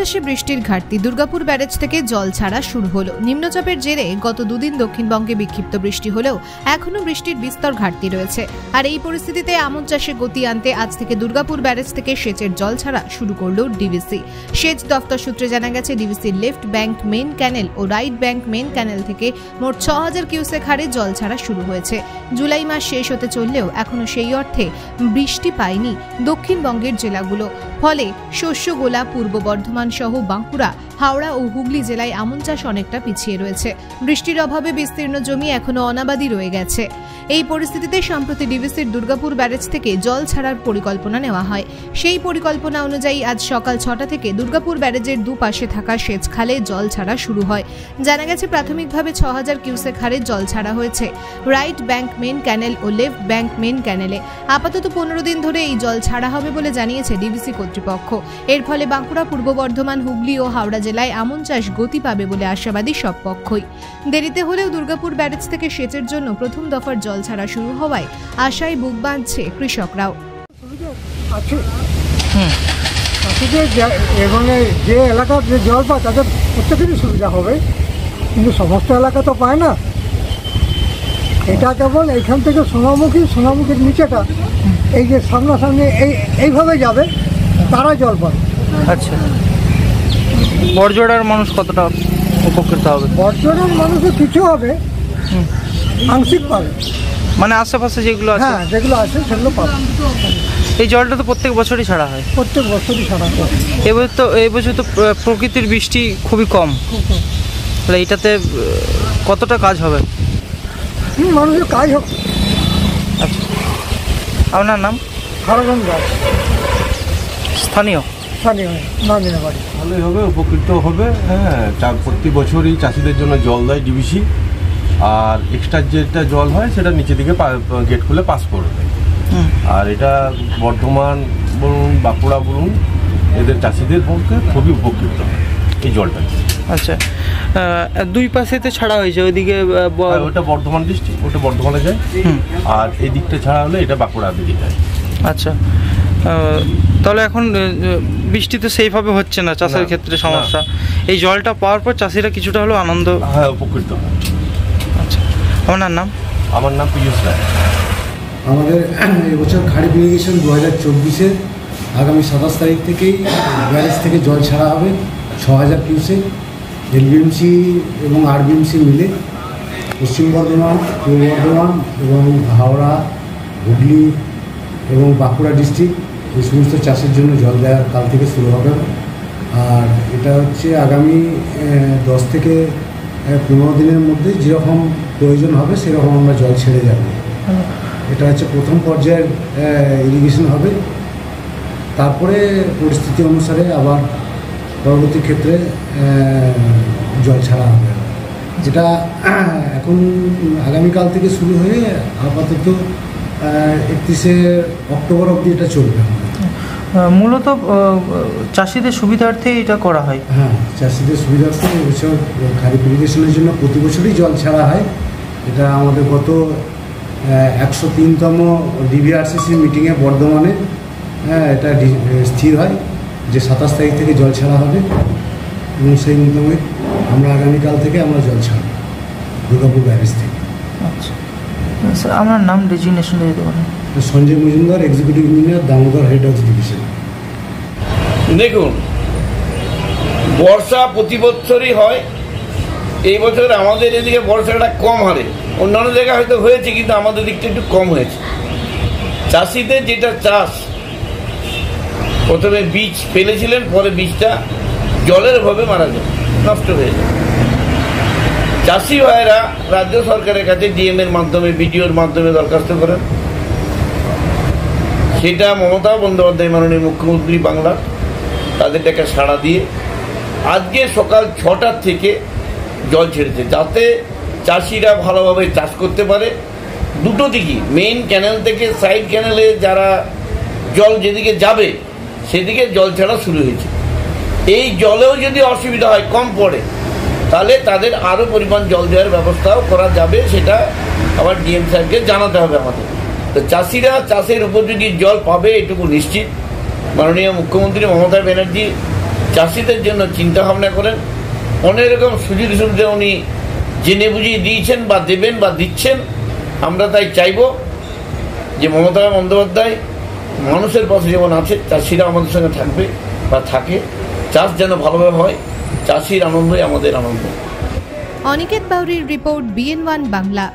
আমোচ্ছাসে বৃষ্টির ঘাটতি, দুর্গাপুর ব্যারেজ থেকে জল ছাড়া শুরু হলো। নিম্নচাপের জেরে গত দুদিন দক্ষিণবঙ্গে বিক্ষিপ্ত বৃষ্টি হলেও এখনও বৃষ্টির বিস্তর ঘাটতি রয়েছে। আর এই পরিস্থিতিতে আমোচ্ছাসে গতি আনতে আজ থেকে দুর্গাপুর ব্যারেজ থেকে সেচের জল ছাড়া শুরু করল ডিভিসি। সেচ দফতর সূত্রে জানা গেছে, ডিভিসির লেফট ব্যাংক মেন ক্যানেল ও রাইট ব্যাংক মেন ক্যানেল থেকে মোট 6000 কিউসেক হারে জল ছাড়া শুরু হয়েছে। জুলাই মাস শেষ হতে চললেও এখনও সেই অর্থে বৃষ্টি পায়নি দক্ষিণবঙ্গের জেলাগুলো। ফলে শস্য গোলা পূর্ব বর্ধমান সহ বাঁকুড়া, হাওড়া ও হুগলি জেলায় আমন চাষ অনেকটা পিছিয়ে রয়েছে। বৃষ্টির অভাবে বিস্তীর্ণ জমি এখনো অনাবাদি রয়ে গেছে। এই পরিস্থিতিতে সম্প্রতি ডিভিসির দুর্গাপুর ব্যারেজ থেকে জল ছাড়ার পরিকল্পনা নেওয়া হয়। সেই পরিকল্পনা অনুযায়ী আজ সকাল 6টা থেকে দুর্গাপুর ব্যারেজের দুপাশে থাকা সেচ খালে জল ছাড়া শুরু হয়। জানা গেছে, প্রাথমিকভাবে 6000 কিউসেক হারে জল ছাড়া হয়েছে রাইট ব্যাংক মেন ক্যানেল ও লেফট ব্যাংক মেন ক্যানেলে। আপাতত 15 দিন ধরে এই জল ছাড়া হবে বলে জানিয়েছে ডিভিসি কর্তৃপক্ষ। এর ফলে বাঁকুড়া, পূর্ব বর্ধমান, হুগলি ও হাওড়া জেলায় আমন চাষ গতি পাবে বলে আশাবাদী সব পক্ষই। দেরিতে হলেও দুর্গাপুর ব্যারেজ থেকে সেচের জন্য প্রথম দফার জল ছাড়া শুরু হওয়ায় আশায় বুক বাঁধছে কৃষকরাও। যে এলাকার যে জল পায় তাদের প্রত্যেকেরই সুবিধা হবে, কিন্তু সমস্ত এলাকা তো পায় না। এটা কেবল এইখান থেকে সোনামুখীর নিচেটা, এই যে সামনাসামনি এইভাবে যাবে, তারা জল পাবে। আচ্ছা, বড়জোড়ার মানুষ কতটা উপকৃত হবে? বড়জোড়ার মানুষও কিছু হবে, আংশিক পাবে, মানে আশেপাশে যেগুলো আছে, হ্যাঁ যেগুলো আছে সেগুলো পাবে। এই জলটা তো প্রত্যেক বছরই ছাড়া হয়? প্রত্যেক বছরই ছাড়া হয়। এবছর তো প্রকৃতির বৃষ্টি খুবই কম, তাহলে এটাতে কতটা কাজ হবে? মানুষের কাজ হোক। আচ্ছা, আপনার নাম? হরগঞ্জ গাছ, স্থানীয় বাড়ি। ভালোই হবে, উপকৃত হবে। হ্যাঁ, প্রতি বছরই চাষিদের জন্য জল দেয় ডিভিসি, আর এক্সট্রা যেটা জল হয় সেটা নিচে দিকে গেট খুলে পাস করে দেয়। আর এটা বর্ধমান বলুন, বাঁকুড়া বলুন, এদের চাষিদের পক্ষে খুবই উপকৃত হয় এই জলটা। আচ্ছা, দুই পাশেতে ছাড়া হয়েছে, ওইদিকে ওটা বর্ধমান ডিস্ট্রিক্ট, ওটা বর্ধমানে যায়, আর এই দিকটা ছাড়া হলে এটা বাঁকুড়ার দিকে যায়। আচ্ছা, তাহলে এখন বৃষ্টি তো সেইভাবে হচ্ছে না, চাষের ক্ষেত্রে সমস্যা। এই জলটা পাওয়ার পর চাষিরা কিছুটা হলেও আনন্দ, হ্যাঁ, উপকৃত হয়। আচ্ছা, আপনার নাম? আমার নাম পীযূষ রায়। আমাদের এবছর খারিফ ইরিগেশন 2024-এর আগামী 27 তারিখ থেকেই ব্যারেজ থেকে জল ছাড়া হবে 6000 কিউসেক। এলবিএমসি এবং আরবিএমসি মিলে পশ্চিম বর্ধমান, পূর্ব বর্ধমান এবং হাওড়া, হুগলি এবং বাঁকুড়া ডিস্ট্রিক্ট, এই সমস্ত চাষের জন্য জল দেওয়ার কাল থেকে শুরু হবে। আর এটা হচ্ছে আগামী 10 থেকে 15 দিনের মধ্যে যেরকম প্রয়োজন হবে সেরকম আমরা জল ছেড়ে যাব। এটা হচ্ছে প্রথম পর্যায়ের ইরিগেশন হবে, তারপরে পরিস্থিতি অনুসারে আবার পরবর্তী ক্ষেত্রে জল ছাড়া হবে। যেটা এখন আগামীকাল থেকে শুরু হয়ে আপাতত 31শে অক্টোবর অবধি এটা চলবে। মূলত চাষিদের সুবিধার্থে এটা করা হয়। হ্যাঁ, চাষিদের সুবিধার্থে এবছর খারিফ ইরিগেশনের জন্য প্রতি বছরই জল ছাড়া হয়। এটা আমাদের গত 103তম ডিভিআরসিসি মিটিংয়ে বর্ধমানে এটা স্থির হয় যে 27 তারিখ থেকে জল ছাড়া হবে, এবং সেই মোতাবেক আমরা আগামীকাল থেকে আমরা জল ছাড়ব দুর্গাপুর ব্যারেজ থেকে। আচ্ছা স্যার, আপনার নাম, ডেজিগনেশন দিতে পারেন? Sanjay Majumdar, executive engineer, Damodar head of division. দেখুন, বর্ষা প্রতি বছরই হয়। এই বছর আমাদের এদিকে বর্ষাটা কম হারে, অন্যান্য জায়গায় হয়তো হয়েছে, কিন্তু আমাদের দিকটা একটু কম হয়েছে। চাষিদের যেটা চাষ, প্রথমে বীজ ফেলেছিলেন, পরে বীজটা জলের অভাবে মারা যায়, নষ্ট হয়ে যায়। চাষি ভাইয়েরা রাজ্য সরকারের কাছে ডিএম এর মাধ্যমে, বিডিওর মাধ্যমে দরখাস্ত করেন। সেটা মমতা বন্দ্যোপাধ্যায় মাননীয় মুখ্যমন্ত্রী বাংলা তাদের টাকা সাড়া দিয়ে আজকে সকাল 6টার থেকে জল ছেড়েছে, যাতে চাষিরা ভালোভাবে চাষ করতে পারে। দুটো দিকই, মেইন ক্যানেল থেকে সাইড ক্যানেলে যারা জল যেদিকে যাবে সেদিকে জল ছাড়া শুরু হয়েছে। এই জলেও যদি অসুবিধা হয়, কম পড়ে, তাহলে তাদের আরও পরিমাণ জল দেওয়ার ব্যবস্থাও করা যাবে। সেটা আবার ডিএম সাহেবকে জানাতে হবে আমাদের। তো চাষিরা চাষের উপযোগী জল পাবে এটুকু নিশ্চিত। মাননীয় মুখ্যমন্ত্রী মমতা ব্যানার্জি চাষিদের জন্য চিন্তা ভাবনা করেন। অনেক রকম সুযোগ সুবিধা উনি জেনে বুঝিয়ে দিয়েছেন বা দেবেন বা দিচ্ছেন। আমরা তাই চাইব যে মমতা বন্দ্যোপাধ্যায় মানুষের পাশে যেমন আছে, চাষিরা আমাদের সঙ্গে থাকবে বা থাকে, চাষ যেন ভালোভাবে হয়, চাষির আনন্দই আমাদের আনন্দ। অনিকেত বাউরির রিপোর্ট, BN1 বাংলা।